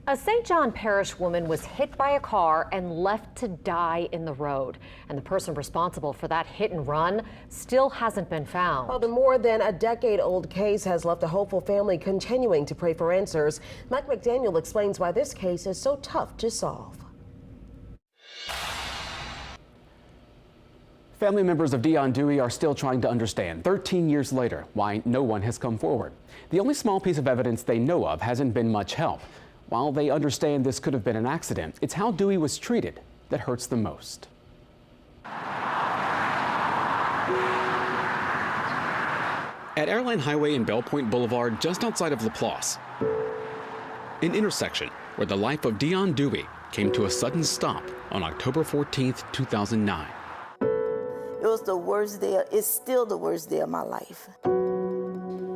A St. John Parish woman was hit by a car and left to die in the road. And the person responsible for that hit and run still hasn't been found. Well, the more than a decade-old case has left a hopeful family continuing to pray for answers. Mike McDaniel explains why this case is so tough to solve. Family members of Dione Duhe are still trying to understand, 13 years later, why no one has come forward. The only small piece of evidence they know of hasn't been much help. While they understand this could have been an accident, it's how Duhe was treated that hurts the most. At Airline Highway and Bell Point Boulevard, just outside of Laplace, an intersection where the life of Dione Duhe came to a sudden stop on October 14th, 2009. It was the worst day, it's still the worst day of my life.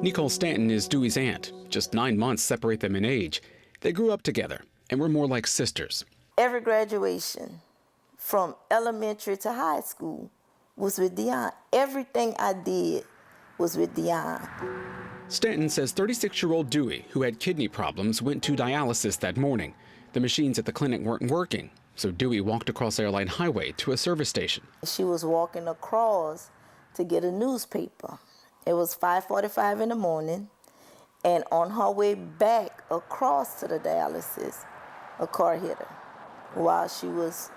Nicole Stanton is Duhe's aunt. Just 9 months separate them in age. They grew up together and were more like sisters. Every graduation, from elementary to high school, was with Dione. Everything I did was with Dione. Stanton says 36-year-old Duhe, who had kidney problems, went to dialysis that morning. The machines at the clinic weren't working, so Duhe walked across Airline Highway to a service station. She was walking across to get a newspaper. It was 5:45 in the morning, and on her way back across to the dialysis, a car hit her while she was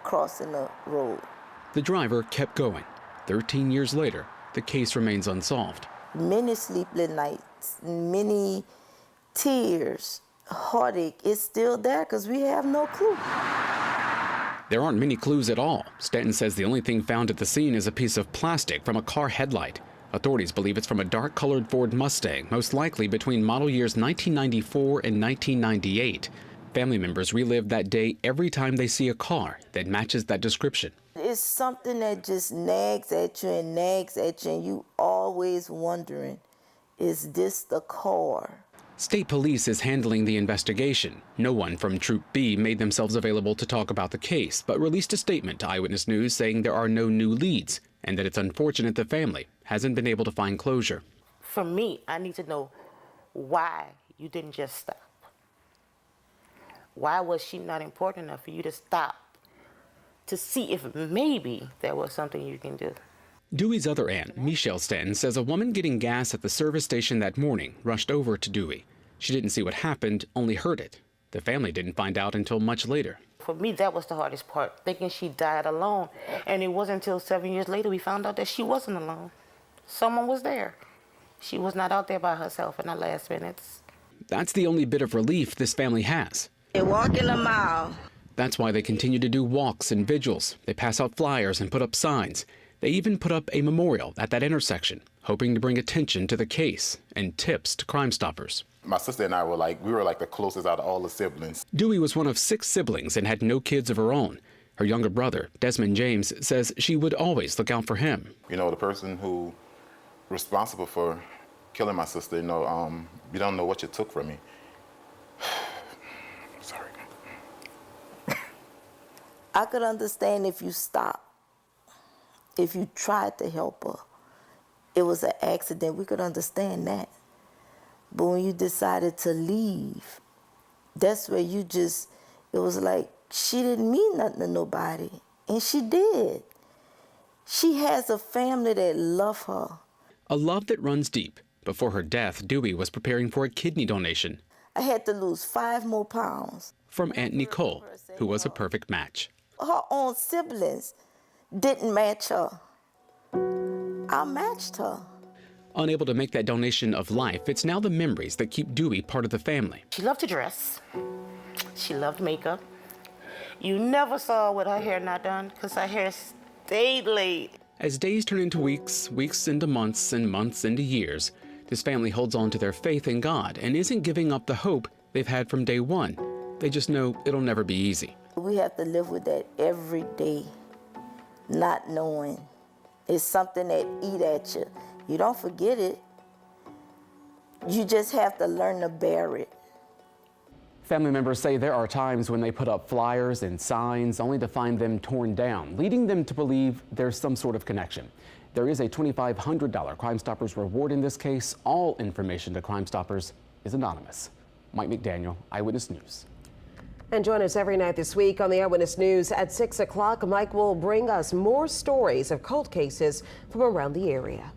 crossing the road. The driver kept going. 13 years later, the case remains unsolved. Many sleepless nights, many tears, heartache is still there because we have no clue. There aren't many clues at all. Stanton says the only thing found at the scene is a piece of plastic from a car headlight. Authorities believe it's from a dark-colored Ford Mustang, most likely between model years 1994 and 1998. Family members relive that day every time they see a car that matches that description. It's something that just nags at you, and you always wondering, is this the car? State police is handling the investigation. No one from Troop B made themselves available to talk about the case, but released a statement to Eyewitness News saying there are no new leads and that it's unfortunate the family hasn't been able to find closure. For me, I need to know why you didn't just stop. Why was she not important enough for you to stop to see if maybe there was something you can do? Duhe's other aunt, Michelle Stanton, says a woman getting gas at the service station that morning rushed over to Duhe. She didn't see what happened, only heard it. The family didn't find out until much later. For me, that was the hardest part, thinking she died alone. And it wasn't until 7 years later we found out that she wasn't alone. Someone was there. She was not out there by herself in the last minutes. That's the only bit of relief this family has. They walk in a mile. That's why they continue to do walks and vigils. They pass out flyers and put up signs. They even put up a memorial at that intersection, hoping to bring attention to the case and tips to Crime Stoppers. My sister and I were like the closest out of all the siblings. Duhe was one of 6 siblings and had no kids of her own. Her younger brother, Desmond James, says she would always look out for him. You know, the person who responsible for killing my sister, you don't know what you took from me. Sorry. I could understand if you stopped, if you tried to help her. It was an accident, we could understand that. But when you decided to leave, that's where it was like, she didn't mean nothing to nobody, and she did. She has a family that love her. A love that runs deep. Before her death, Duhe was preparing for a kidney donation. I had to lose 5 more pounds. From Aunt Nicole, who was a perfect match. Her own siblings didn't match her. I matched her. Unable to make that donation of life, it's now the memories that keep Duhe part of the family. She loved to dress. She loved makeup. You never saw her with her hair not done because her hair stayed laid. As days turn into weeks, weeks into months, and months into years, this family holds on to their faith in God and isn't giving up the hope they've had from day one. They just know it'll never be easy. We have to live with that every day, not knowing. It's something that eat at you. You don't forget it. You just have to learn to bear it. Family members say there are times when they put up flyers and signs only to find them torn down, leading them to believe there's some sort of connection. There is a $2,500 Crime Stoppers reward in this case. All information to Crime Stoppers is anonymous. Mike McDaniel, Eyewitness News. And join us every night this week on the Eyewitness News at 6 o'clock. Mike will bring us more stories of cold cases from around the area.